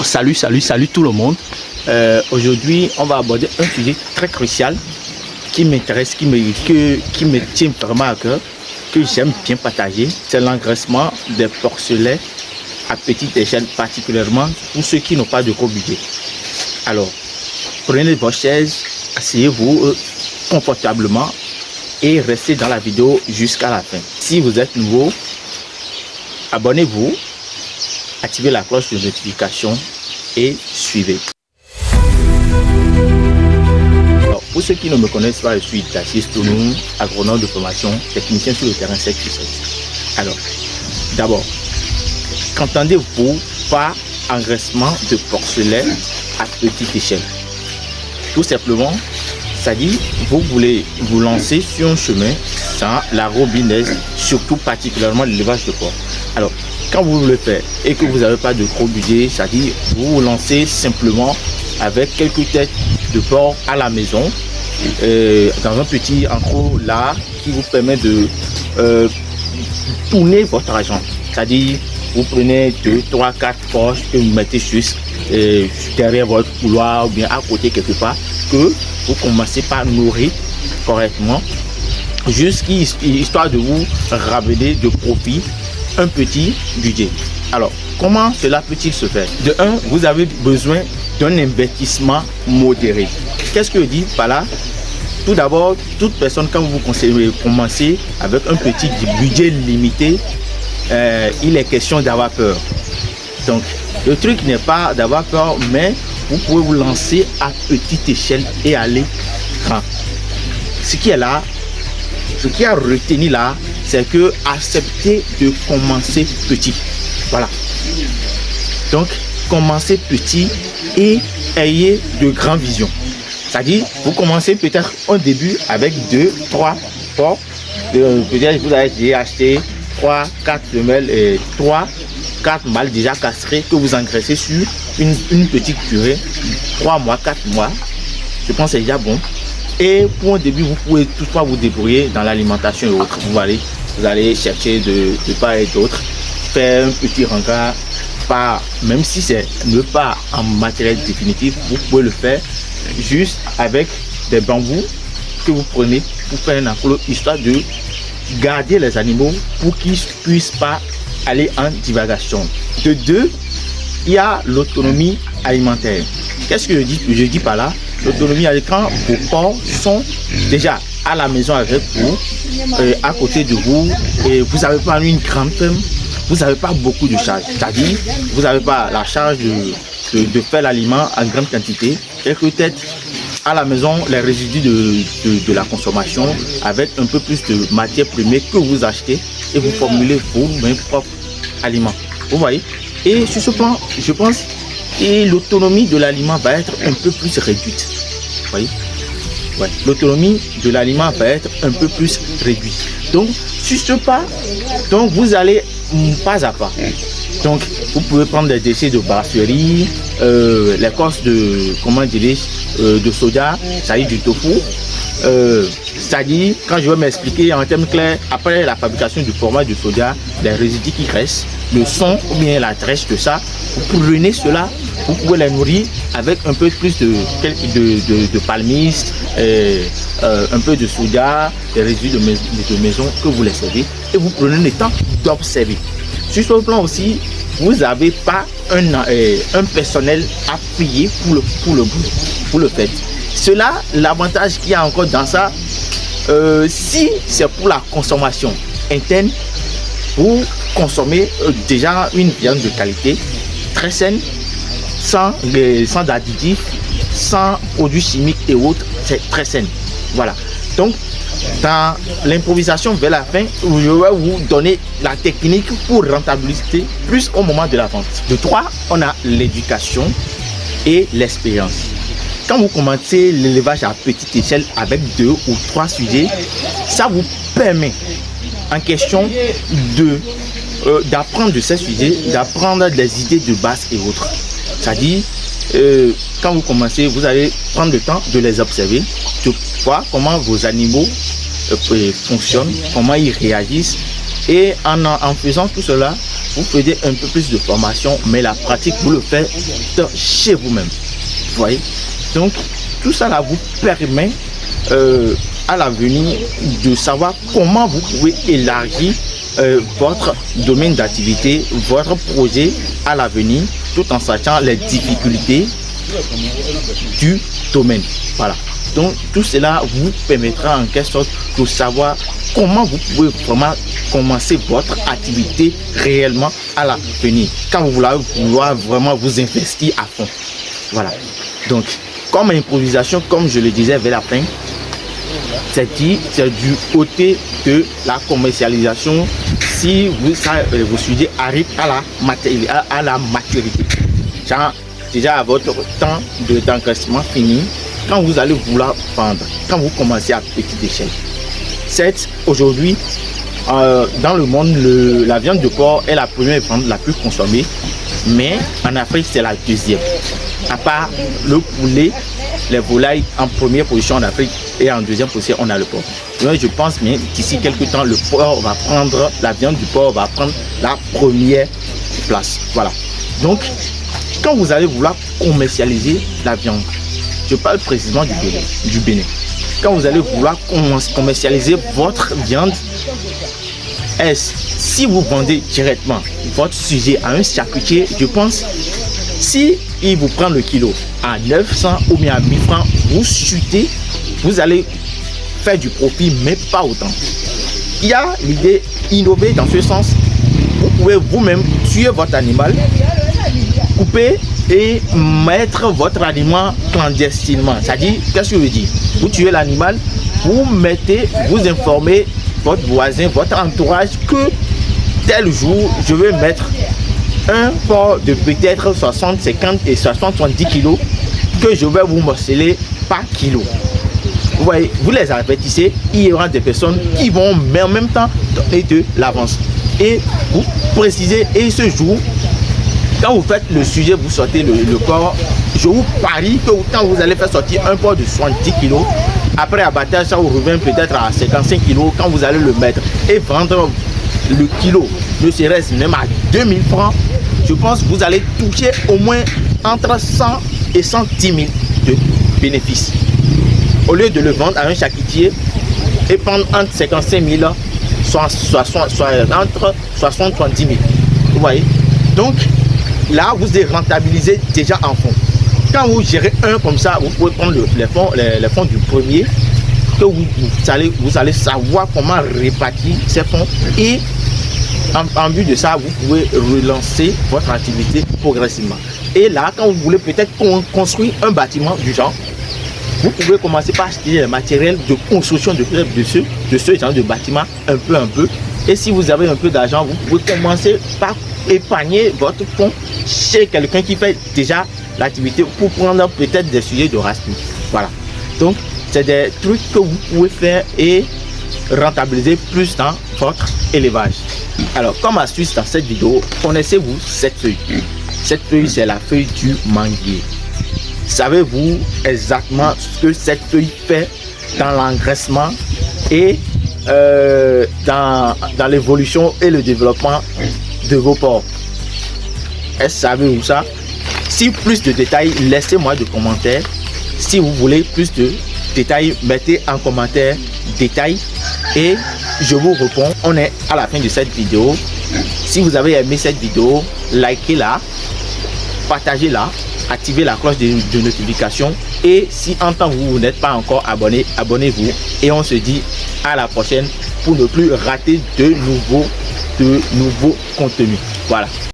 Salut tout le monde. Aujourd'hui, on va aborder un sujet très crucial qui m'intéresse, qui me tient vraiment à cœur, que j'aime bien partager. C'est l'engraissement des porcelets à petite échelle, particulièrement pour ceux qui n'ont pas de gros budget. Alors, prenez votre chaise, asseyez-vous confortablement et restez dans la vidéo jusqu'à la fin. Si vous êtes nouveau, abonnez-vous, activez la cloche de notification et suivez. Alors, pour ceux qui ne me connaissent pas, je suis Tachis Tounou, agronome de formation, technicien sur le terrain sec. Alors, d'abord, qu'entendez-vous par engraissement de porcelet à petite échelle? Tout simplement, ça dit, vous voulez vous lancer sur un chemin sans la robinaise, surtout particulièrement l'élevage de porc. Alors, quand vous le faites et que vous n'avez pas de gros budget, ça dit, vous vous lancez simplement avec quelques têtes de porc à la maison, dans un petit enclos là qui vous permet de tourner votre argent. C'est-à-dire, vous prenez 2, 3, 4 poches que vous mettez juste derrière votre couloir ou bien à côté quelque part, que vous commencez par nourrir correctement, histoire de vous ramener de profit un petit budget. Alors, comment cela peut-il se faire? De un, vous avez besoin d'un investissement modéré. Qu'est-ce que je dis par là? Tout d'abord, toute personne, quand vous commencez avec un petit budget limité, il est question d'avoir peur. Donc, le truc n'est pas d'avoir peur, mais vous pouvez vous lancer à petite échelle et aller grand. Ce qui est là, ce qui a retenu là, c'est que accepter de commencer petit. Voilà. Donc, commencez petit et ayez de grandes visions. C'est-à-dire, vous commencez peut-être au début avec 2, 3 porcs. Peut-être vous avez acheté 3, 4 femelles et 3, 4 mâles déjà castrés que vous engraissez sur une petite durée, 3 mois, 4 mois. Je pense que c'est déjà bon. Et pour un début, vous pouvez toutefois vous débrouiller dans l'alimentation et autres. Vous allez chercher de part et d'autre, faire un petit rencard, même si c'est ne pas en matériel définitif, vous pouvez le faire juste avec des bambous que vous prenez pour faire un enclos, histoire de garder les animaux pour qu'ils ne puissent pas aller en divagation. De deux, il y a l'autonomie alimentaire. Qu'est-ce que je dis par là? L'autonomie, quand vos porcs sont déjà à la maison avec vous, à côté de vous, et vous n'avez pas une grande ferme, vous n'avez pas beaucoup de charges. C'est-à-dire, vous n'avez pas la charge de faire l'aliment en grande quantité, et peut-être à la maison les résidus de la consommation avec un peu plus de matières premières que vous achetez et vous formulez vos propres aliments. Vous voyez? Et sur ce plan, je pense que l'autonomie de l'aliment va être un peu plus réduite. Vous voyez? Ouais. L'autonomie de l'aliment va être un peu plus réduite. Donc, sur ce pas, donc vous allez pas à pas. Donc, vous pouvez prendre des déchets de brasserie, l'écorce de, comment dirais-je, de soja, ça y est, du tofu. C'est-à-dire, quand je vais m'expliquer en termes clairs, après la fabrication du format de soja, les résidus qui restent, le son ou bien la tresse de ça, vous prenez cela, vous pouvez les nourrir avec un peu plus de palmiste, un peu de soja, des résidus de maison que vous les servez et vous prenez le temps d'observer. Sur ce plan aussi, vous n'avez pas un personnel à payer pour le faire. Cela, l'avantage qu'il y a encore dans ça, si c'est pour la consommation interne, vous consommez déjà une viande de qualité, très saine, sans additifs, sans produits chimiques et autres, c'est très saine. Voilà. Donc, dans l'improvisation vers la fin, je vais vous donner la technique pour rentabiliser plus au moment de la vente. De 3, on a l'éducation et l'expérience. Quand vous commencez l'élevage à petite échelle avec 2 ou 3 sujets, ça vous permet en question d'apprendre de ces sujets, d'apprendre des idées de base et autres. C'est-à-dire, quand vous commencez, vous allez prendre le temps de les observer, de voir comment vos animaux fonctionnent, comment ils réagissent. Et en faisant tout cela, vous faisiez un peu plus de formation, mais la pratique, vous le faites chez vous-même. Vous voyez? Donc, tout ça là vous permet à l'avenir de savoir comment vous pouvez élargir votre domaine d'activité, votre projet à l'avenir, tout en sachant les difficultés du domaine. Voilà. Donc tout cela vous permettra en quelque sorte de savoir comment vous pouvez vraiment commencer votre activité réellement à l'avenir, quand vous voulez vraiment vous investir à fond. Voilà. Donc comme improvisation, comme je le disais vers la fin, c'est du côté de la commercialisation. Si vos sujets arrivent à la maturité, genre déjà à votre temps d'encaissement fini, quand vous allez vouloir vendre, quand vous commencez à petite échelle. Certes, aujourd'hui, dans le monde, la viande de porc est la première viande la plus consommée, mais en Afrique, c'est la deuxième. À part le poulet, les volailles en première position en Afrique et en deuxième position, on a le porc. Donc, je pense bien qu'ici quelques temps, la viande du porc va prendre la première place. Voilà. Donc, quand vous allez vouloir commercialiser la viande, je parle précisément du Bénin. Quand vous allez vouloir commercialiser votre viande, si vous vendez directement votre sujet à un charcutier, je pense, si il vous prend le kilo à 900 ou bien à 1000 francs, vous chutez, vous allez faire du profit, mais pas autant. Il y a l'idée innovée dans ce sens. Vous pouvez vous-même tuer votre animal, couper et mettre votre aliment clandestinement. C'est-à-dire, qu'est-ce que je veux dire? Vous tuez l'animal, vous informez votre voisin, votre entourage que tel jour, je vais mettre un porc de peut-être 60, 50 et 70 kilos que je vais vous morceler par kilo. Vous voyez, vous les avertissez, il y aura des personnes qui vont mais en même temps donner de l'avance. Et vous précisez, et ce jour, quand vous faites le sujet, vous sortez le porc, je vous parie que quand vous allez faire sortir un porc de 70 kg, après abattage, ça vous revient peut-être à 55 kg quand vous allez le mettre et vendre le kilo, ne serait-ce même à 2000 francs, je pense que vous allez toucher au moins entre 100 et 110 000 de bénéfices. Au lieu de le vendre à un charcutier et prendre entre 55 000, entre 70 000. Vous voyez? Donc, là, vous êtes rentabilisé déjà en fonds. Quand vous gérez un comme ça, vous pouvez prendre les fonds du premier, que vous allez savoir comment répartir ces fonds et en vue de ça, vous pouvez relancer votre activité progressivement. Et là, quand vous voulez peut-être construire un bâtiment du genre, vous pouvez commencer par acheter le matériel de construction de ce genre de bâtiment un peu. Et si vous avez un peu d'argent, vous pouvez commencer par épargner votre fonds chez quelqu'un qui fait déjà l'activité pour prendre peut-être des sujets de race. Voilà. Donc, c'est des trucs que vous pouvez faire et rentabiliser plus dans votre élevage. Alors, comme astuce dans cette vidéo, connaissez-vous cette feuille? Cette feuille, c'est la feuille du manguier. Savez-vous exactement ce que cette feuille fait dans l'engraissement et dans l'évolution et le développement de vos porcs? Est-ce que savez-vous ça? Si plus de détails, laissez-moi des commentaires. Si vous voulez plus de détails, mettez en commentaire détails et je vous réponds. On est à la fin de cette vidéo. Si vous avez aimé cette vidéo, likez-la, partagez-la, activez la cloche de notification et si en temps vous n'êtes pas encore abonné, abonnez-vous et on se dit à la prochaine pour ne plus rater de nouveaux contenus. Voilà.